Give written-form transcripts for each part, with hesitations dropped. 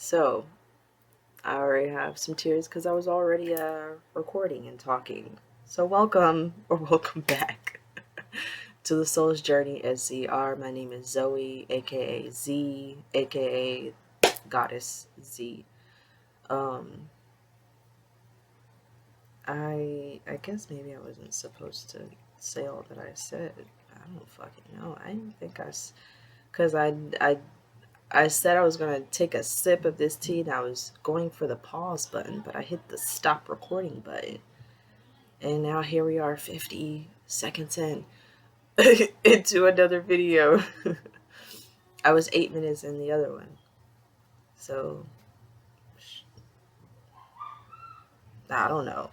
So, I already have some tears because I was already recording and talking. So, welcome or welcome back to the Soul's Journey SZR. My name is Zoe, aka Z, aka Goddess Z. Um, I guess maybe I wasn't supposed to say all that I said. I don't fucking know. I didn't think because I said I was going to take a sip of this tea and I was going for the pause button, but I hit the stop recording button. And now here we are 50 seconds in into another video. I was 8 minutes in the other one. So, I don't know.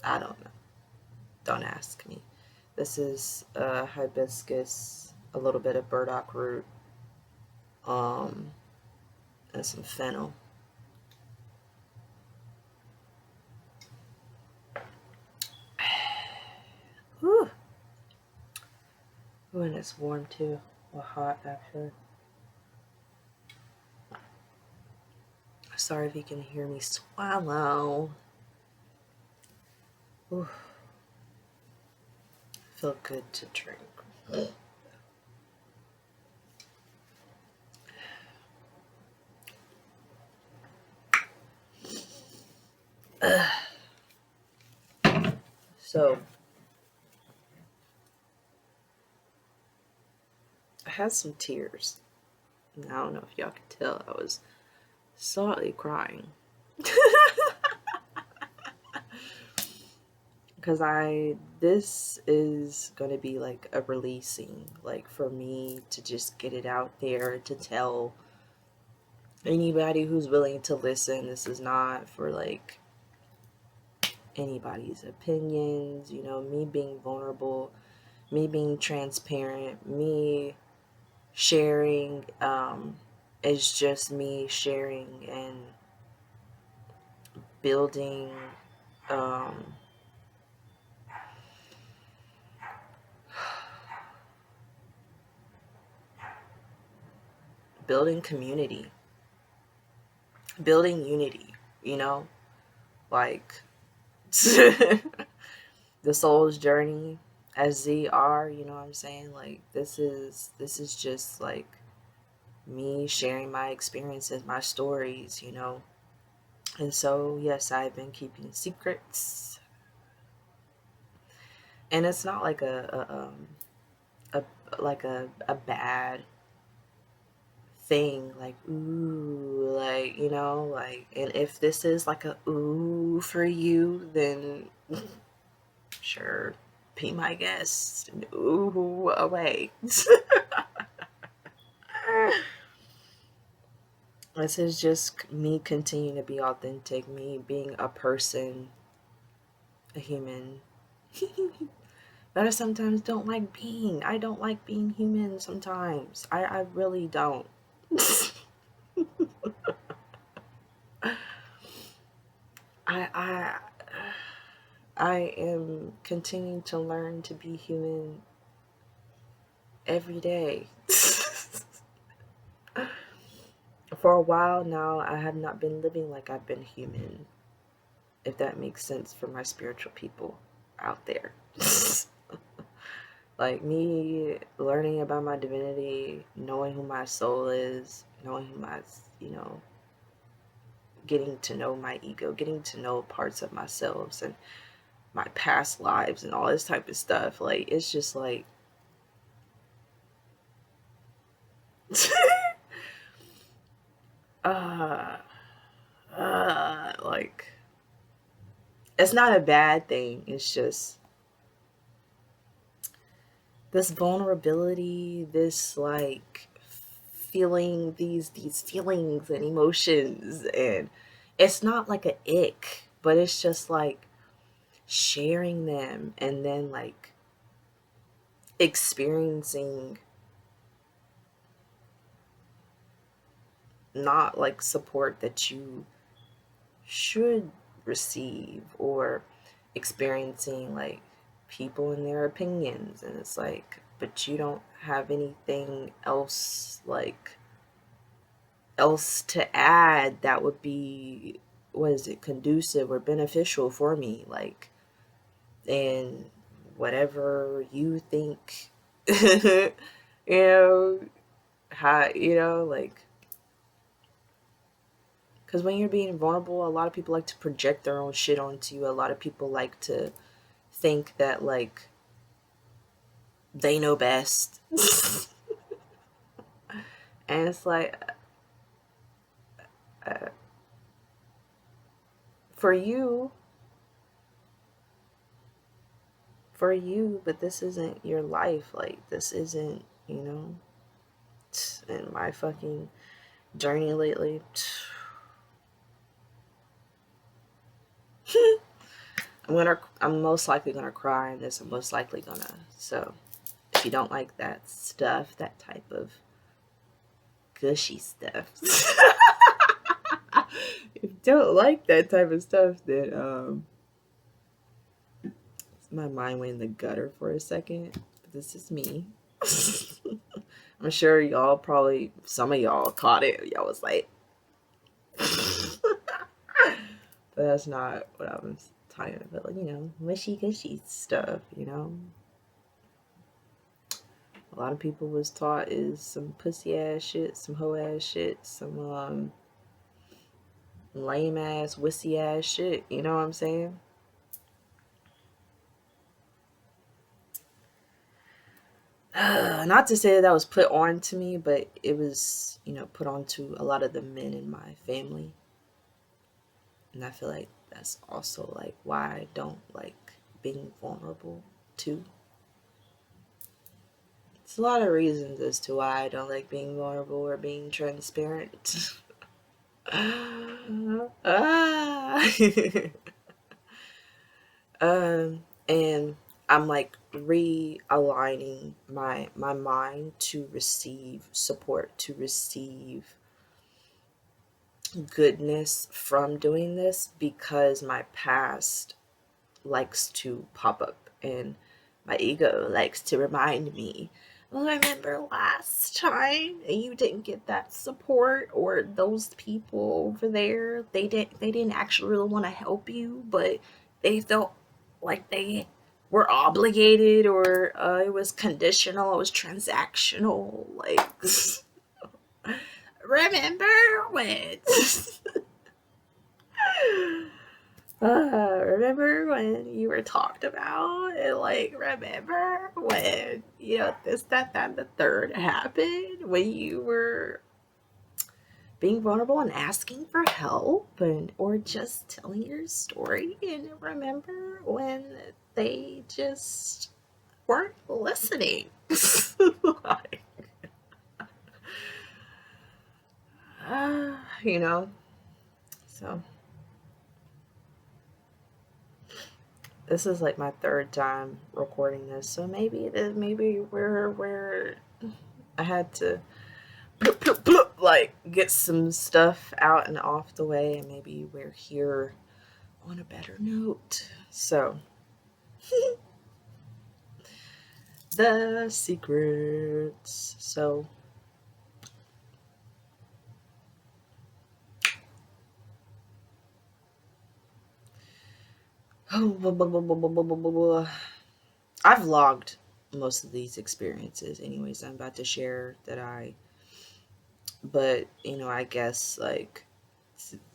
I don't know. Don't ask me. This is hibiscus, a little bit of burdock root, um, and some fennel. Whew. Ooh, and it's warm too. Or hot, actually. Sorry if you can hear me swallow. Ooh. Feel good to drink. So, I had some tears. I don't know if y'all could tell, I was slightly crying. Because this is going to be like a releasing, like for me to just get it out there to tell anybody who's willing to listen. This is not for like anybody's opinions, me being vulnerable, me being transparent, me sharing, is just me sharing and building, um, building community, building unity, like the soul's journey as ZR, you know what I'm saying? Like this is just like me sharing my experiences, my stories, And so yes, I've been keeping secrets. And it's not like a bad thing, like ooh, like like, and if this is like a ooh for you, then sure, be my guest and ooh away. This is just me continuing to be authentic, me being a person, a human. That I sometimes don't like being. I don't like being human sometimes. I really don't. I I am continuing to learn to be human every day. For a while now, I have not been living like I've been human, if that makes sense for my spiritual people out there. Like me learning about my divinity, knowing who my soul is, knowing who my, getting to know my ego, getting to know parts of myself and my past lives and all this type of stuff. Like, it's just like, like, it's not a bad thing. It's just this vulnerability, this like feeling these feelings and emotions, and it's not like a ick, but it's just like sharing them and then like experiencing not like support that you should receive, or experiencing like people and their opinions, and it's like, but you don't have anything else like else to add that would be, what is it, conducive or beneficial for me, like, and whatever you think, you know, how, like, because when you're being vulnerable, a lot of people like to project their own shit onto you. A lot of people like to think that, like, they know best. And it's like, uh, for you, but this isn't your life. Like, this isn't, in my fucking journey lately. I'm most likely gonna cry in this. I'm most likely gonna. So, if you don't like that stuff, that type of gushy stuff, if you don't like that type of stuff, then my mind went in the gutter for a second. But this is me. I'm sure y'all probably, some of y'all caught it. Y'all was like, but that's not what I was talking about. Like, mushy gushy stuff, A lot of people was taught is some pussy ass shit, some hoe ass shit, some lame ass, wussy ass shit. You know what I'm saying? Not to say that was put on to me, but it was, put on to a lot of the men in my family. And I feel like that's also like why I don't like being vulnerable too. It's a lot of reasons as to why I don't like being vulnerable or being transparent. Ah. And I'm like realigning my mind to receive support, to receive goodness from doing this, because my past likes to pop up and my ego likes to remind me, well, remember last time you didn't get that support, or those people over there, they didn't actually really want to help you, but they felt like they were obligated, or it was conditional, it was transactional, like, remember when remember when you were talked about, and like, remember when, this, that, and the third happened, when you were being vulnerable and asking for help, and or just telling your story, and remember when they just weren't listening. Like, you know, so this is like my third time recording this, so maybe we're I had to like get some stuff out and off the way, and maybe we're here on a better note. So the secrets. So I've logged most of these experiences anyways I'm about to share, but I guess, like,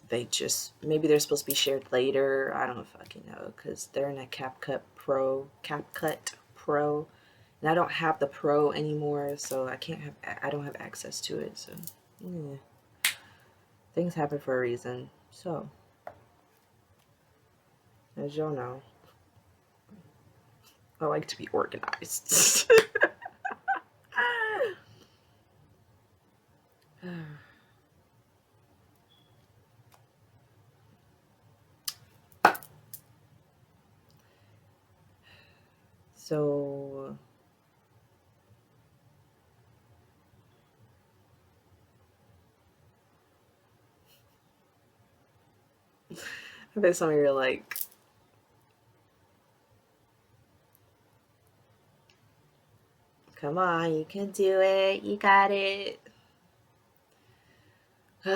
they just, maybe they're supposed to be shared later. I don't fucking know, because they're in a CapCut Pro, and I don't have the Pro anymore, so I don't have access to it. So yeah, things happen for a reason. So, as y'all know, I like to be organized. So I bet some of you are like, come on, you can do it, you got it. It's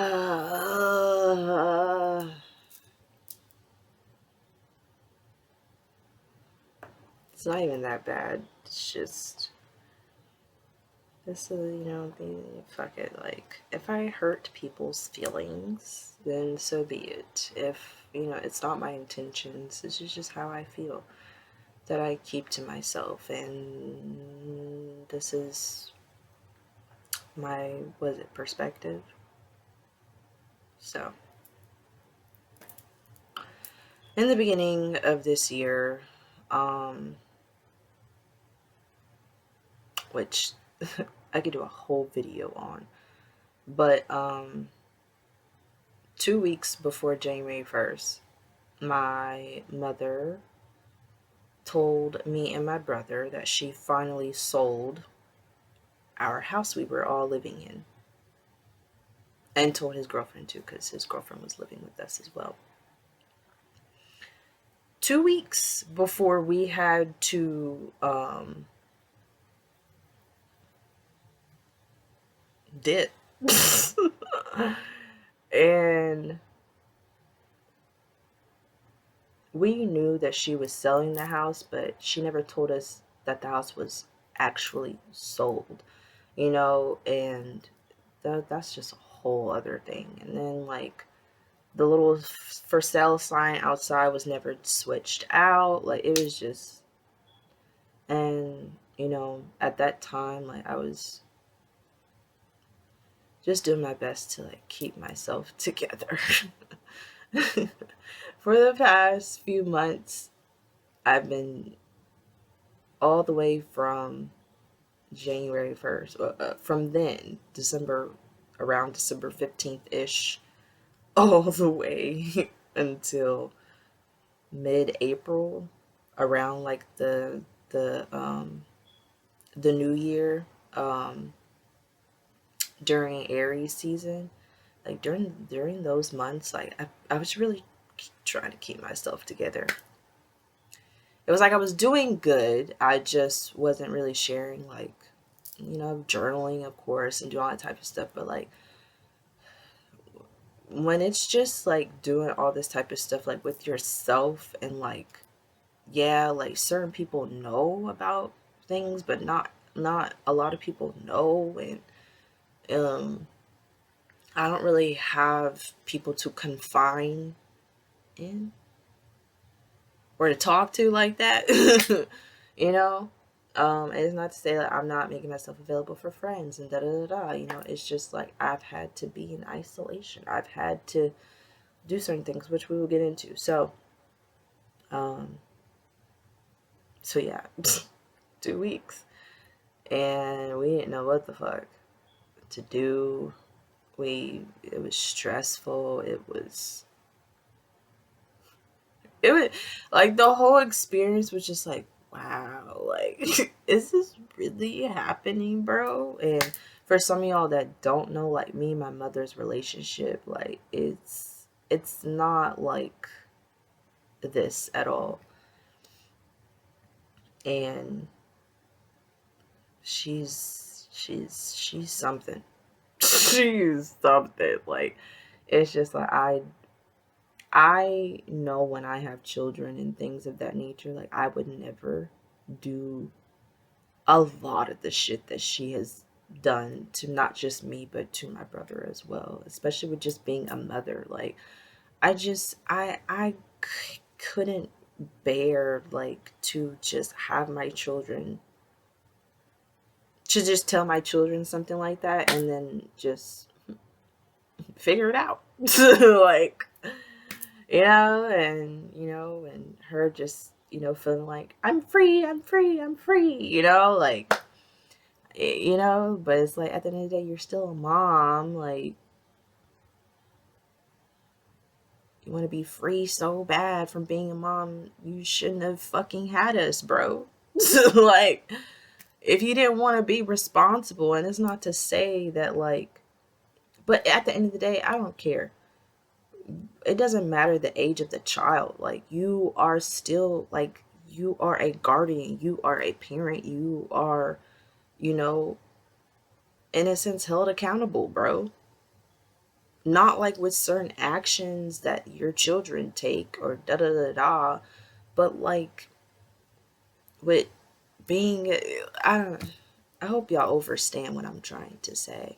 not even that bad. It's just this is, fuck it. Like, if I hurt people's feelings, then so be it. If, it's not my intentions, this is just how I feel that I keep to myself. And this is my, was it, perspective? So, in the beginning of this year, which I could do a whole video on, but 2 weeks before January 1st, my mother told me and my brother that she finally sold our house we were all living in, and told his girlfriend too, because his girlfriend was living with us as well. 2 weeks before we had to dip. And we knew that she was selling the house, but she never told us that the house was actually sold, and that's just a whole other thing. And then, like, the little for sale sign outside was never switched out. Like, it was just, and, at that time, like, I was just doing my best to, like, keep myself together. For the past few months, I've been all the way from January 1st, from then, around December 15th ish, all the way until mid-April, around like the new year, during Aries season. Like, during those months, like, I was really trying to keep myself together. It was like I was doing good, I just wasn't really sharing, like, journaling, of course, and doing all that type of stuff. But, like, when it's just, like, doing all this type of stuff, like, with yourself, and, like, yeah, like, certain people know about things, but not a lot of people know. And I don't really have people to confine in or to talk to like that. you know and it's not to say that I'm not making myself available for friends and da da da da. It's just like I've had to be in isolation. I've had to do certain things, which we will get into. Um so yeah. 2 weeks, and we didn't know what the fuck to do. It was stressful. It was like, the whole experience was just like, wow, like, is this really happening, bro? And for some of y'all that don't know, like, me and my mother's relationship, like, it's not like this at all. And she's something. She's something. Like, it's just like, I know when I have children and things of that nature, like, I would never do a lot of the shit that she has done to not just me, but to my brother as well, especially with just being a mother. Like, I couldn't bear, like, to just have my children, to just tell my children something like that and then just figure it out. Like, and her just, feeling like, I'm free, I'm free, I'm free, like, but it's like, at the end of the day, you're still a mom. Like, you want to be free so bad from being a mom, you shouldn't have fucking had us, bro. Like, if you didn't want to be responsible, and it's not to say that, like, but at the end of the day, I don't care. It doesn't matter the age of the child. Like, you are still, like, you are a guardian, you are a parent, you are, in a sense, held accountable, bro. Not like with certain actions that your children take or da da da da, but like with being, I don't, I hope y'all understand what I'm trying to say.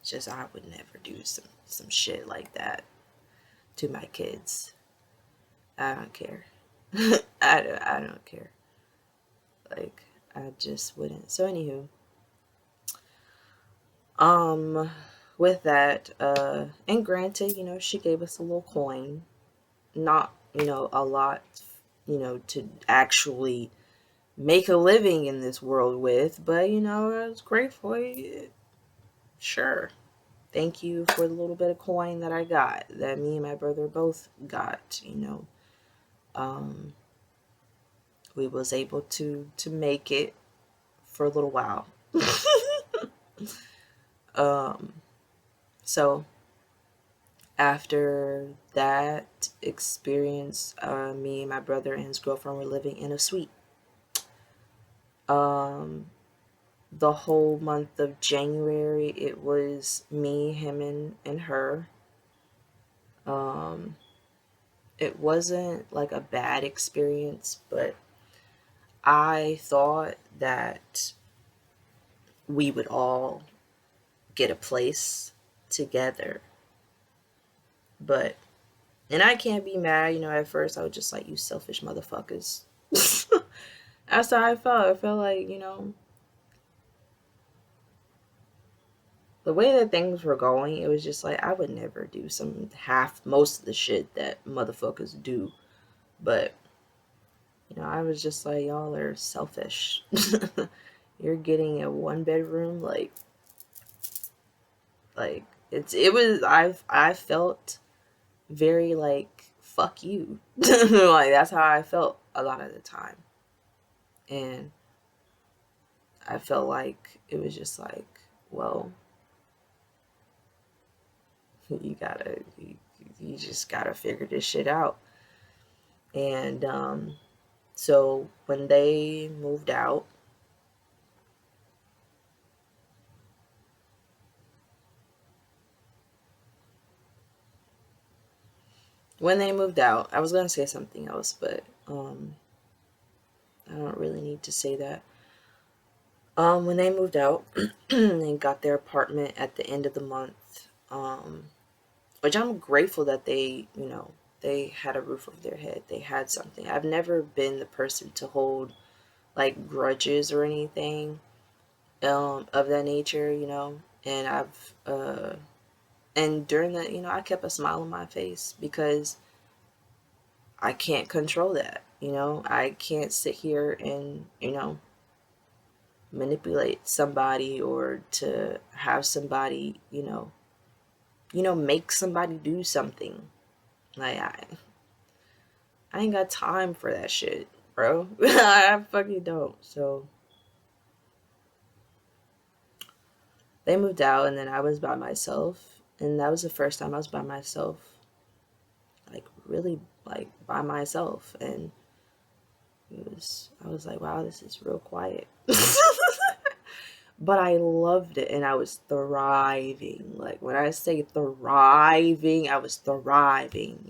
It's just I would never do some shit like that to my kids. I don't care. I don't care. Like, I just wouldn't. So anywho, um with that, and granted, she gave us a little coin, not, a lot, to actually make a living in this world with, but I was grateful. Sure. Thank you for the little bit of coin that I got, that me and my brother both got. Um, we was able to make it for a little while. um, so after that experience, me and my brother and his girlfriend were living in a suite. Um, the whole month of January, it was me, him, and her. Um, it wasn't like a bad experience, but I thought that we would all get a place together. But, and I can't be mad, at first I was just like, you selfish motherfuckers. That's how I felt. I felt like, the way that things were going, it was just like, I would never do most of the shit that motherfuckers do. But, I was just like, y'all are selfish. You're getting a 1 bedroom, like I felt very like, fuck you. Like, that's how I felt a lot of the time. And I felt like it was just like, well, you just gotta figure this shit out. And so when they moved out, I was gonna say something else, but I don't really need to say that. When they moved out and got their apartment at the end of the month, which I'm grateful that they had a roof over their head. They had something. I've never been the person to hold like grudges or anything of that nature, and and during that, I kept a smile on my face because I can't control that. I can't sit here and, manipulate somebody or to have somebody, make somebody do something. Like, I ain't got time for that shit, bro. I fucking don't. So they moved out, and then I was by myself, and that was the first time I was by myself, like really, like by myself. And I was like, wow, this is real quiet. But I loved it, and I was thriving. Like, when I say thriving, I was thriving,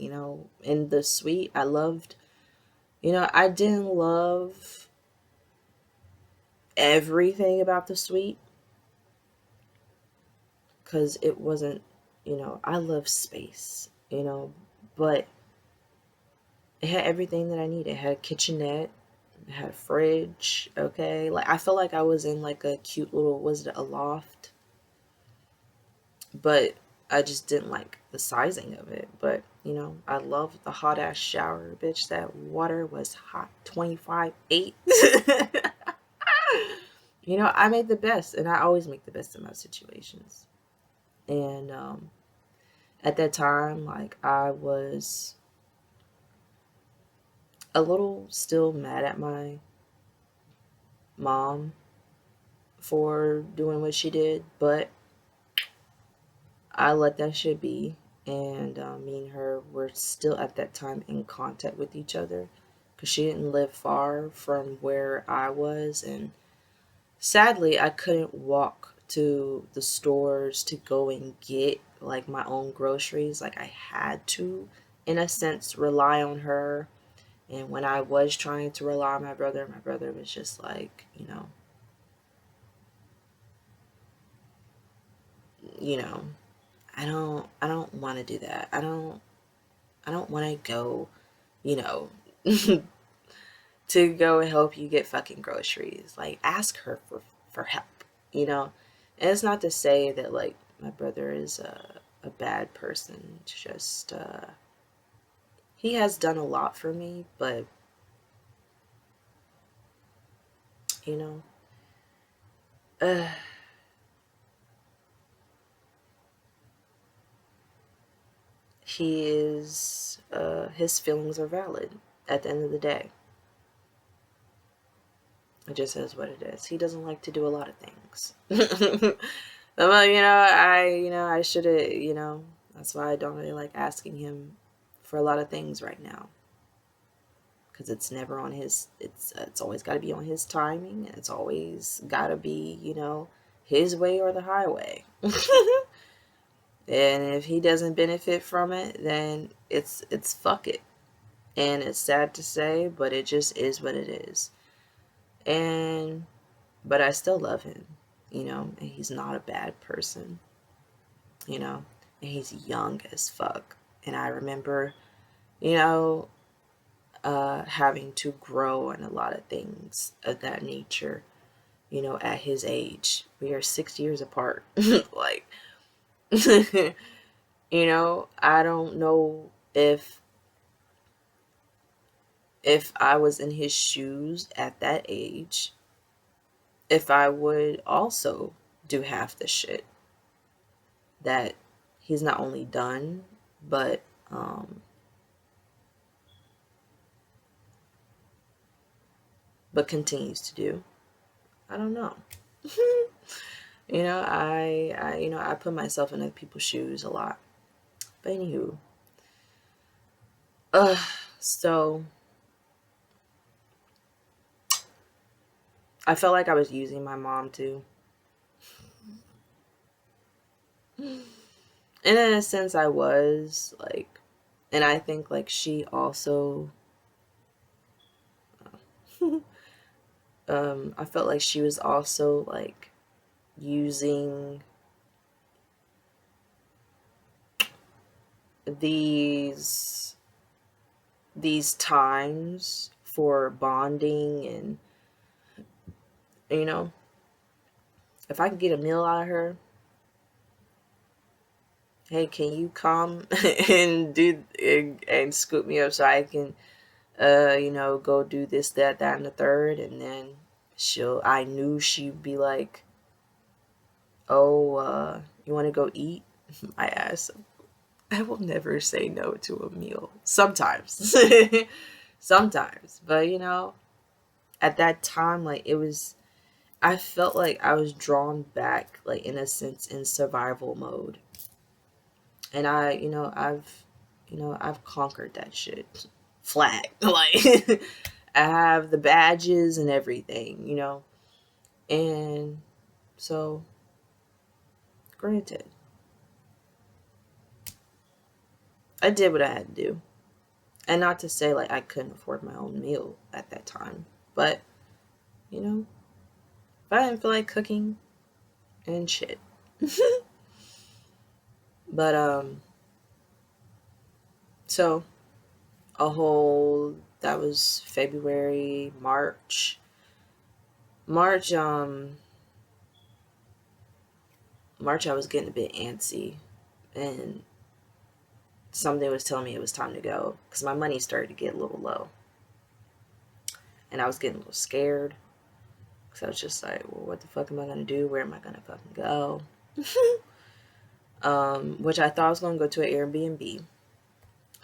in the suite. I loved, I didn't love everything about the suite because it wasn't, I love space, but it had everything that I needed. It had a kitchenette, it had a fridge, okay? Like, I felt like I was in like a cute little, was it a loft? But I just didn't like the sizing of it. But, I loved the hot ass shower, bitch. That water was hot 25/8. I made the best, and I always make the best of my situations. And at that time, like, I was a little still mad at my mom for doing what she did, but I let that shit be. And me and her were still at that time in contact with each other because she didn't live far from where I was. And sadly, I couldn't walk to the stores to go and get like my own groceries. Like I had to, in a sense, rely on her. And when I was trying to rely on my brother was just like, you know, I don't want to do that. I don't want to go, you know, to go help you get fucking groceries. Like ask her for help, you know. And it's not to say that like my brother is a bad person. It's just he has done a lot for me, but you know, uh, he is his feelings are valid at the end of the day. It just is what it is. He doesn't like to do a lot of things. Well, I should have, that's why I don't really like asking him for a lot of things right now. Because it's never on his, it's always got to be on his timing. And it's always got to be, his way or the highway. And if he doesn't benefit from it, then it's fuck it. And it's sad to say, but it just is what it is. But I still love him, and he's not a bad person, and he's young as fuck. And I remember, having to grow in a lot of things of that nature, at his age. We are 6 years apart. Like, I don't know if I was in his shoes at that age, if I would also do half the shit that he's not only done, but continues to do. I don't know. I put myself in other people's shoes a lot. But anywho, so I felt like I was using my mom too. And in a sense I was, like, and I think like she also I felt like she was also like using these times for bonding. And if I could get a meal out of her, hey, can you come and and scoop me up so I can go do this, that, and the third. And then I knew she'd be like, oh, you want to go eat? My ass. I will never say no to a meal. Sometimes. Sometimes. But, at that time, like, I felt like I was drawn back, like, in a sense, in survival mode. And I've conquered that shit. Flag. Like, I have the badges and everything, And so, granted, I did what I had to do. And not to say, like, I couldn't afford my own meal at that time. But, if I didn't feel like cooking and shit. But, so, that was February, March, March, I was getting a bit antsy, and something was telling me it was time to go, because my money started to get a little low, and I was getting a little scared, because I was just like, well, what the fuck am I going to do? Where am I going to fucking go? Which I thought I was going to go to an Airbnb.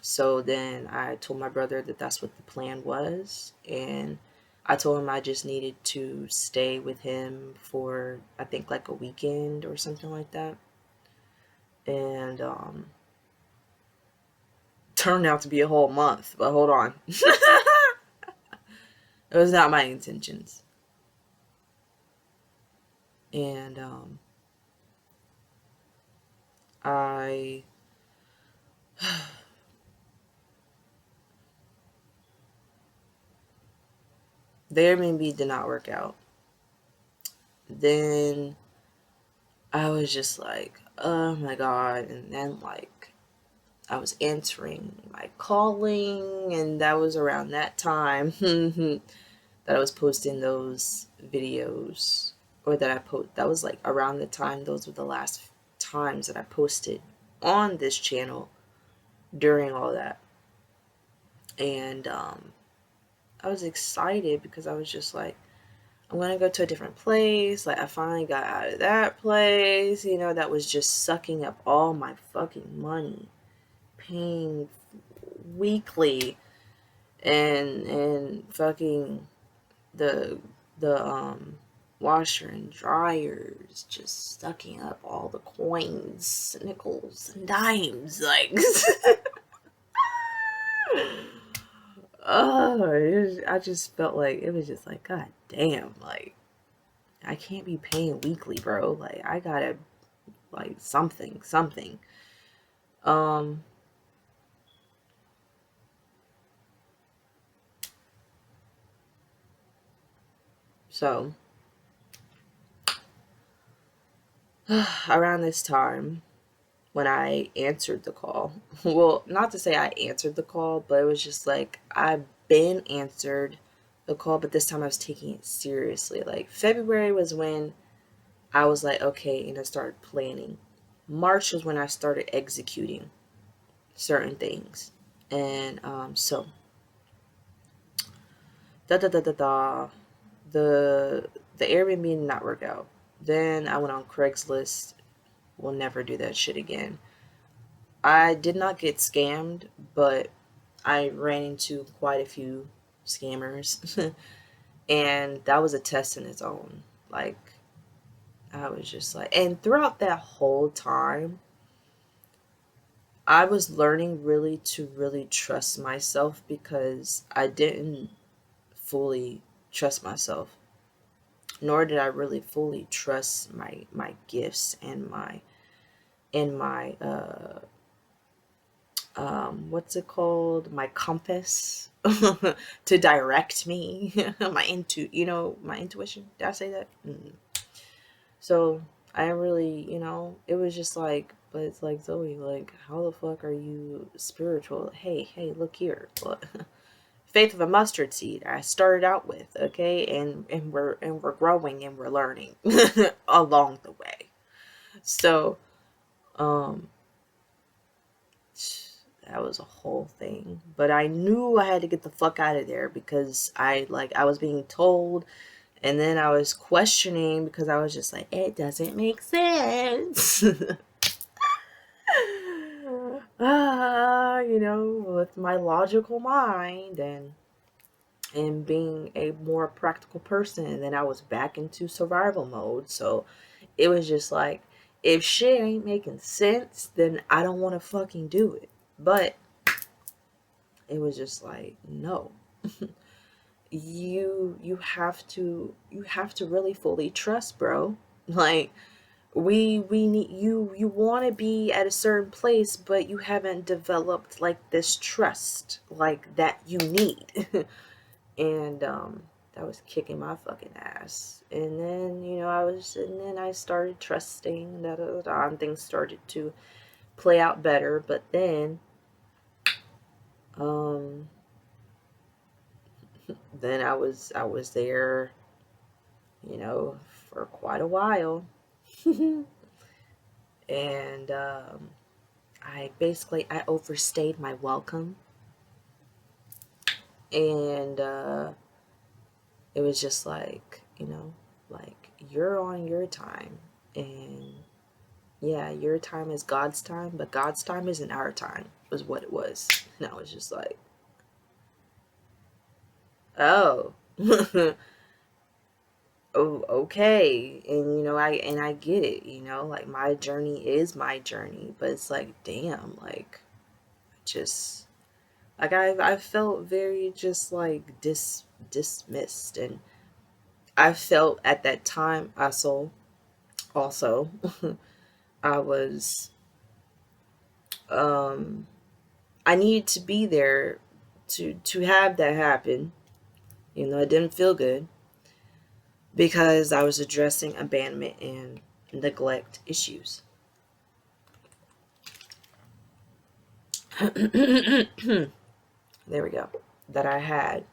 So then I told my brother that that's what the plan was, and I told him I just needed to stay with him for, I think, like a weekend or something like that. And turned out to be a whole month, but hold on. It was not my intentions. And the Airbnb did not work out. Then I was just like, oh my God. And then, like, I was answering my calling, and that was around that time that I was posting those videos, or that was like around the time, those were the last times that I posted on this channel during all that. And I was excited because I was just like, I'm gonna go to a different place. Like, I finally got out of that place, that was just sucking up all my fucking money, paying weekly, and fucking the washer and dryers, just sucking up all the coins, nickels and dimes, like. I just felt like it was just like, God damn, like, I can't be paying weekly, bro. Like, I gotta, like, something. Um, so, around this time, when I answered the call, well, not to say I answered the call, but it was just like, I've been answered the call, but this time I was taking it seriously. Like, February was when I was like, okay, and I started planning. March was when I started executing certain things. And so da da da da da the Airbnb did not work out. Then I went on Craigslist. Will never do that shit again. I did not get scammed, but I ran into quite a few scammers. And that was a test in its own. Like, I was just like, and throughout that whole time, I was learning really to really trust myself, because I didn't fully trust myself, nor did I really fully trust my gifts and my what's it called, my compass to direct me. My intuition, did I say that? So I really, it was just like, but it's like, Zoe, like, how the fuck are you spiritual? Hey, look here. Faith of a mustard seed I started out with, okay, and we're growing and we're learning along the way. So that was a whole thing. But I knew I had to get the fuck out of there, because I was being told, and then I was questioning, because I was just like, it doesn't make sense. With my logical mind, and being a more practical person, and then I was back into survival mode. So it was just like, if shit ain't making sense, then I don't want to fucking do it. But it was just like, no. You have to really fully trust, bro. Like, we need you want to be at a certain place, but you haven't developed like this trust like that you need. And that was kicking my fucking ass. And then I started trusting, and things started to play out better. But then um I was there, for quite a while. And I overstayed my welcome. And it was just like, like, you're on your time. And yeah, your time is God's time, but God's time isn't our time, was what it was. And I was just like, oh. Oh, okay. And I get it, like, my journey is my journey, but it's like, damn, like, just like, I felt very just like dismissed. And I felt at that time also I was I needed to be there to have that happen. You know, it didn't feel good because I was addressing abandonment and neglect issues. There we go. That I had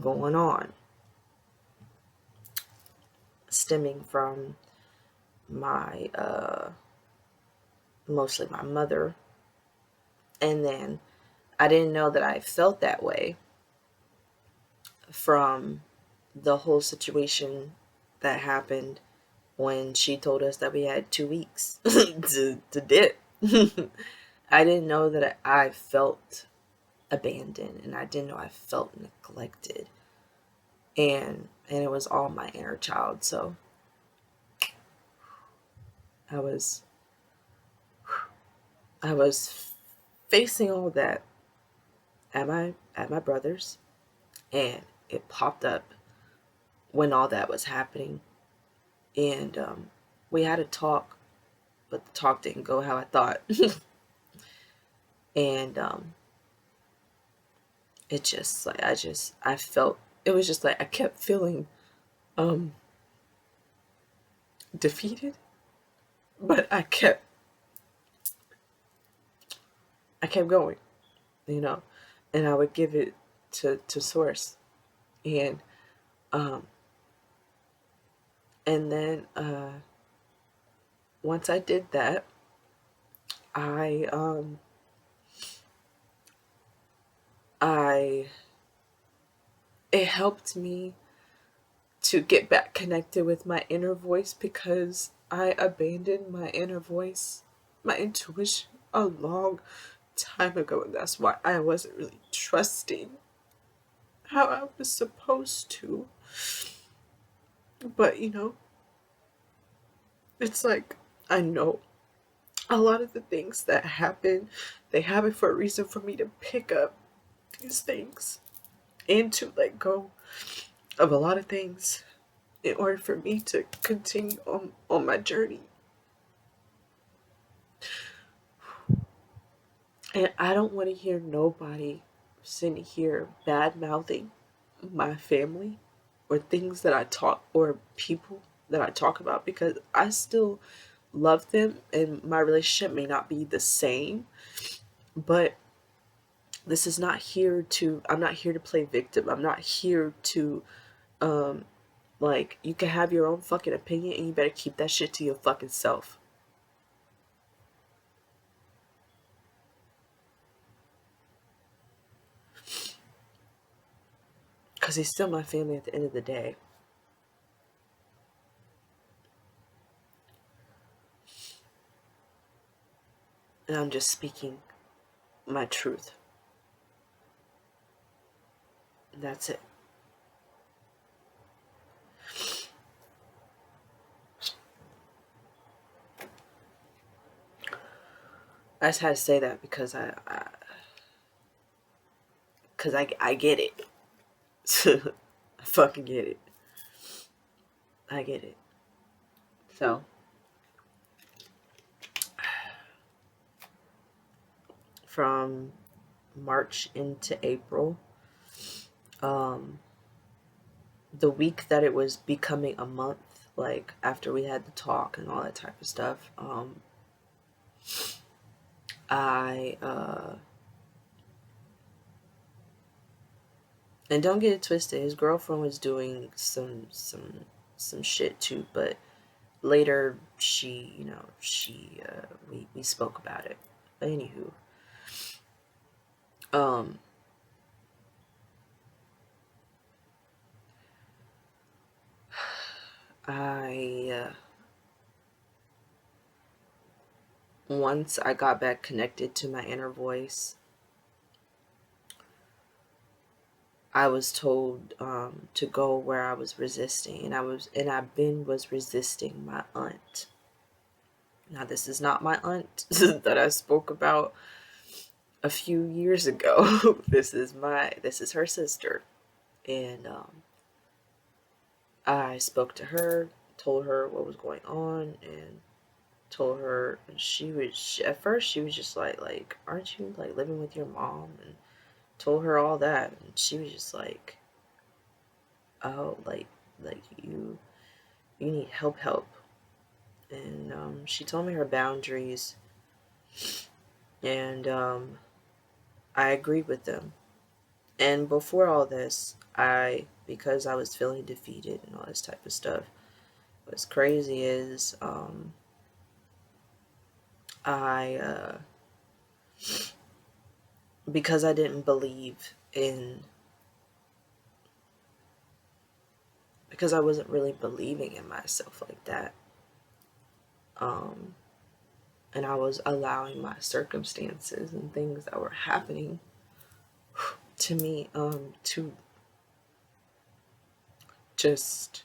going on, stemming from my mostly my mother. And then I didn't know that I felt that way from the whole situation that happened when she told us that we had 2 weeks to dip. I didn't know that I felt abandoned, and I didn't know I felt neglected, and it was all my inner child. So I was I was facing all that at my brother's, and it popped up when all that was happening, and we had a talk, but the talk didn't go how I thought. And it just like I felt, it was just like I kept feeling um defeated, but I kept going, you know, and I would give it to source. And um then once I did that, I I it helped me to get back connected with my inner voice, because I abandoned my inner voice, my intuition, a long time ago, and that's why I wasn't really trusting how I was supposed to. But it's like, I know a lot of the things that happen, they happen for a reason, for me to pick up these things and to let go of a lot of things in order for me to continue on my journey. And I don't want to hear nobody sitting here bad mouthing my family or things that I talk, or people that I talk about, because I still love them and my relationship may not be the same. But this is not here to, I'm not here to play victim. I'm not here to, um, like, you can have your own fucking opinion and you better keep that shit to your fucking self. Because he's still my family at the end of the day. And I'm just speaking my truth. That's it. I just had to say that because I get it. I fucking get it. I get it. So, from March into April, um, the week that it was becoming a month, like after we had the talk and all that type of stuff, I and don't get it twisted, his girlfriend was doing some shit too, but later she, we spoke about it. But anywho, um I once I got back connected to my inner voice, I was told to go where I was resisting, and I been was resisting my aunt. Now this is not my aunt that I spoke about a few years ago. This is her sister, and I spoke to her, told her what was going on, and told her at first she was just like, aren't you like living with your mom? And told her all that, and she was just like, oh, like you need help. And she told me her boundaries, and I agreed with them. And before all this, because I was feeling defeated and all this type of stuff, what's crazy is I because I didn't believe in because I wasn't really believing in myself like that. Um, and I was allowing my circumstances and things that were happening to me to just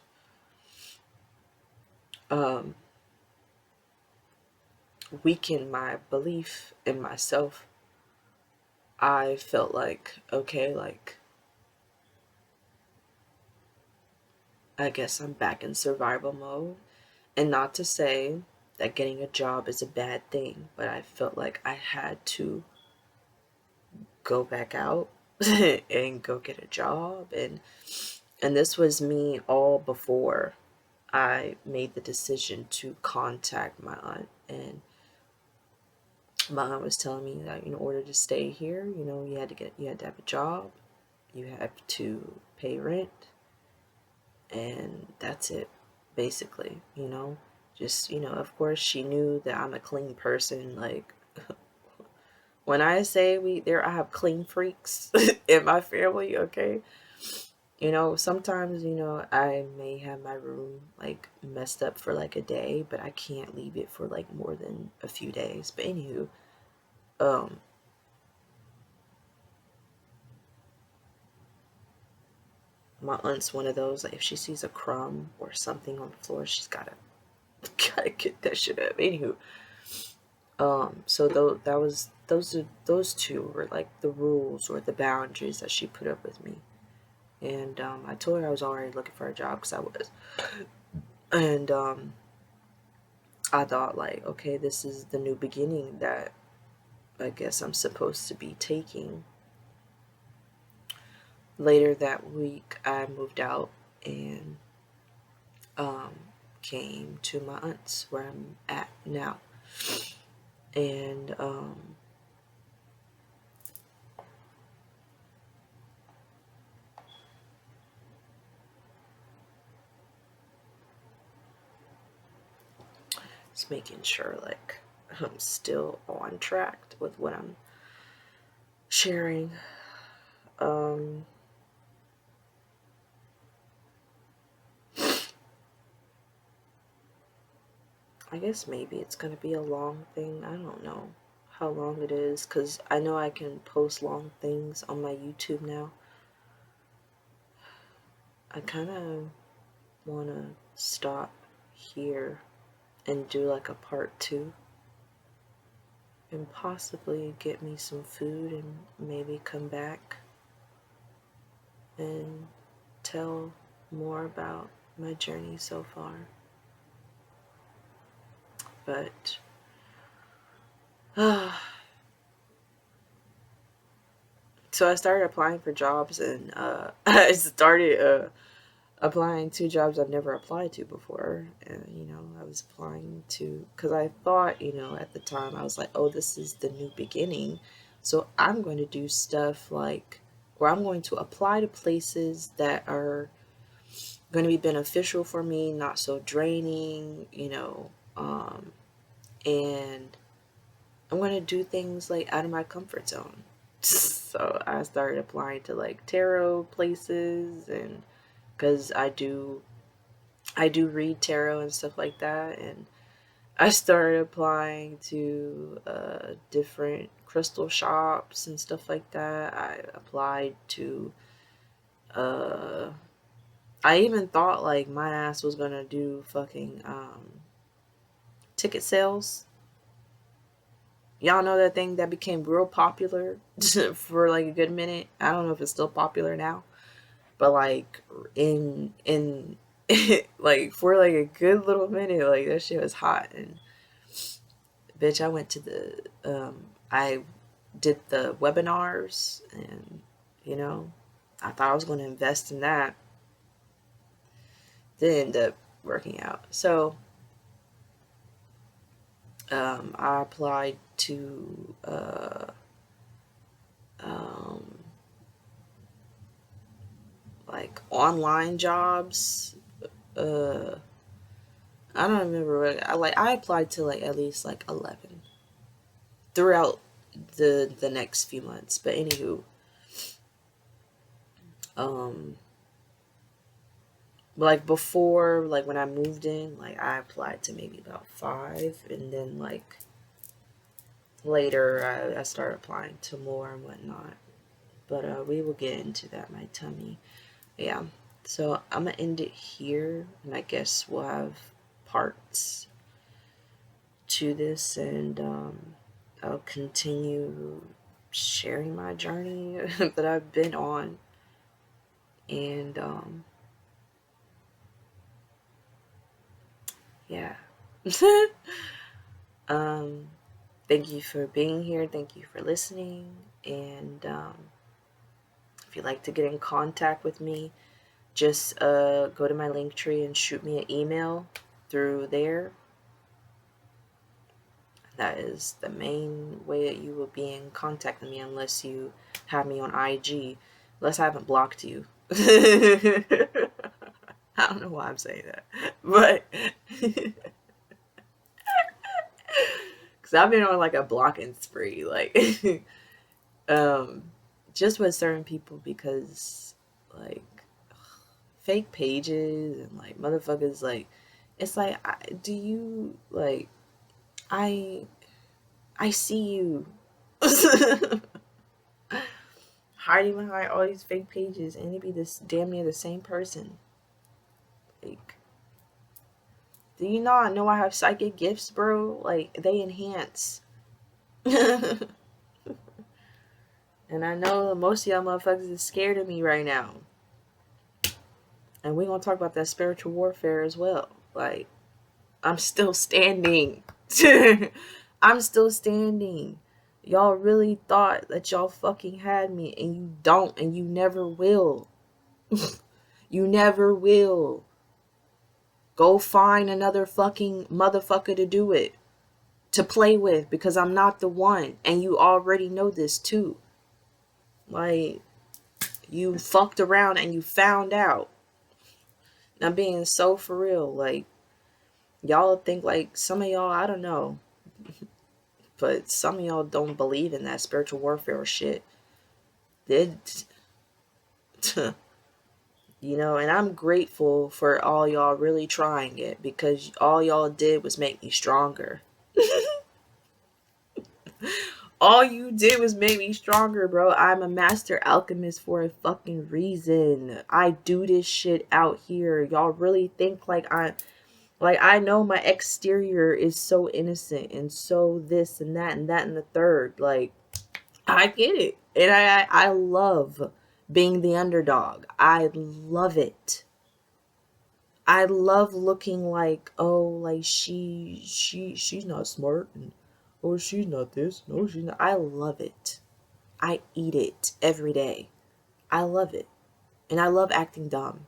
um, weaken my belief in myself. I felt like, okay, like, I guess I'm back in survival mode. And not to say that getting a job is a bad thing, but I felt like I had to go back out and go get a job. And this was me all before I made the decision to contact my aunt. And my aunt was telling me that in order to stay here, you had to have a job, you have to pay rent, and that's it, basically. Just, of course she knew that I'm a clean person. Like, when I say I have clean freaks in my family, okay? Sometimes, I may have my room like messed up for like a day, but I can't leave it for like more than a few days. But anywho, um, my aunt's one of those, like, if she sees a crumb or something on the floor, she's gotta get that shit up. Anywho, so those two were like the rules or the boundaries that she put up with me. And I told her I was already looking for a job, because I was. And I thought, like, okay, this is the new beginning that I guess I'm supposed to be taking. Later that week, I moved out and came to my aunt's, where I'm at now. And just making sure, like, I'm still on track with what I'm sharing. I guess maybe it's gonna be a long thing. I don't know how long it is, because I know I can post long things on my YouTube now. I kind of want to stop here and do like a part 2 and possibly get me some food and maybe come back and tell more about my journey so far. But so I started applying for jobs, and I started applying to jobs I've never applied to before. And I was applying to, because I thought, at the time, I was like, oh, this is the new beginning, so I'm going to do stuff like, or I'm going to apply to places that are going to be beneficial for me, not so draining, and I'm going to do things like out of my comfort zone. So I started applying to like tarot places, and because I do read tarot and stuff like that. And I started applying to different crystal shops and stuff like that. I applied to I even thought like my ass was gonna do fucking ticket sales. Y'all know that thing that became real popular for like a good minute. I don't know if it's still popular now, but like in like for like a good little minute, like that shit was hot. And bitch, I went to I did the webinars, and, I thought I was going to invest in that. Didn't end up working out. So, I applied to, um, like online jobs. I don't remember what I applied to like at least like 11 throughout the next few months. But anywho, um, like before, like when I moved in, like I applied to maybe about 5, and then like later I started applying to more and whatnot. But we will get into that. My tummy, yeah. So I'm gonna end it here, and I guess we'll have parts to this, and I'll continue sharing my journey that I've been on. And yeah. um, Thank you for being here. Thank you for listening. And if you'd like to get in contact with me, just go to my link tree and shoot me an email through there. That is the main way that you will be in contact with me, unless you have me on IG. Unless I haven't blocked you. I don't know why I'm saying that. But because I've been on like a blocking spree. Like just with certain people, because like fake pages and like motherfuckers, like it's like, do you like I see you hiding behind all these fake pages, and it be this damn near the same person. Like, do you not know I have psychic gifts, bro? Like, they enhance. And I know most of y'all motherfuckers is scared of me right now. And we're gonna talk about that spiritual warfare as well. Like, I'm still standing. I'm still standing. Y'all really thought that y'all fucking had me, and you don't, and you never will. You never will. Go find another fucking motherfucker to do it, to play with, because I'm not the one, and you already know this too. Like, you fucked around and you found out. I'm being so for real. Like, y'all think like, some of y'all, I don't know, but some of y'all don't believe in that spiritual warfare shit. And I'm grateful for all y'all really trying it, because all y'all did was make me stronger. All you did was make me stronger, bro. I'm a master alchemist for a fucking reason. I do this shit out here. Y'all really think like I know my exterior is so innocent and so this and that and that and the third. Like, I get it. And I love being the underdog. I love it. I love looking like, oh, like she's not smart, and oh, she's not this, no, she's not. I love it. I eat it every day. I love it. And I love acting dumb.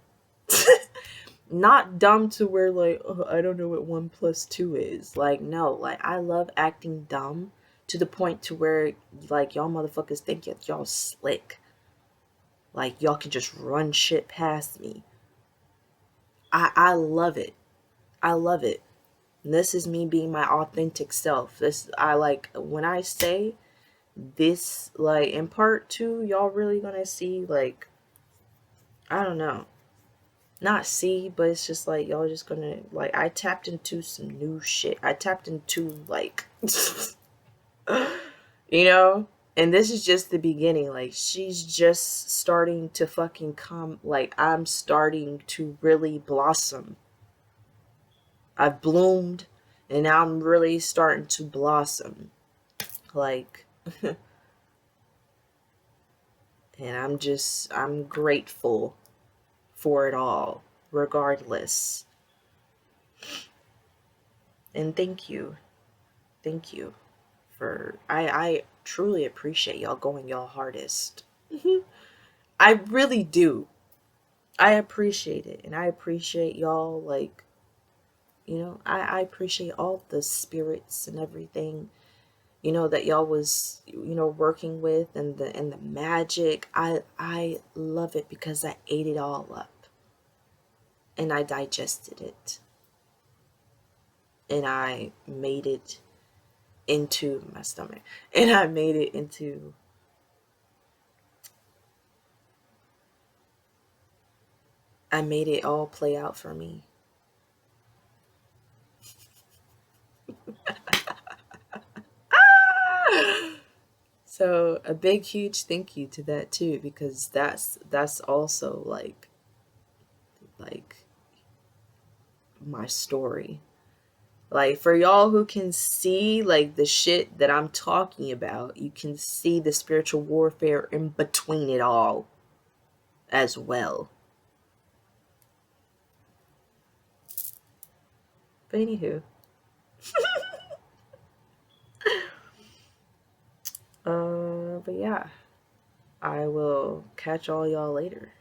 Not dumb to where like, oh, I don't know what 1 + 2 is. Like, no, like I love acting dumb to the point to where like y'all motherfuckers think that y'all slick. Like y'all can just run shit past me. I love it. I love it. And this is me being my authentic self. I like, when I say this, like in part 2, y'all really gonna see, like, I don't know, not see, but it's just like y'all just gonna, like, I tapped into some new shit. I tapped into like and this is just the beginning. Like, she's just starting to fucking come. Like, I'm starting to really blossom. I've bloomed, and now I'm really starting to blossom. Like, and I'm grateful for it all, regardless. And thank you. Thank you for I truly appreciate y'all going y'all hardest. I really do. I appreciate it, and I appreciate y'all, like, I appreciate all the spirits and everything, that y'all was, working with, and the magic. I love it because I ate it all up and I digested it and I made it into my stomach and I made it all play out for me. So a big huge thank you to that too, because that's also like my story. Like, for y'all who can see like the shit that I'm talking about, you can see the spiritual warfare in between it all as well. But anywho, but yeah, I will catch all y'all later.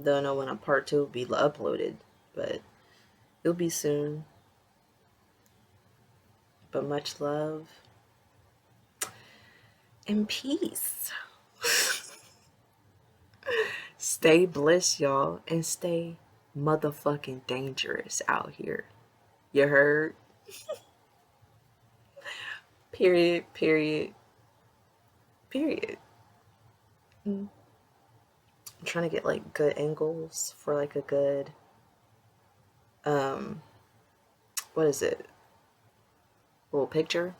Don't know when a part two will be uploaded, but it'll be soon. But much love and peace. Stay blessed, y'all, and stay motherfucking dangerous out here. You heard? Period, period, period. I'm trying to get like good angles for like a good, um, what is it? Little picture.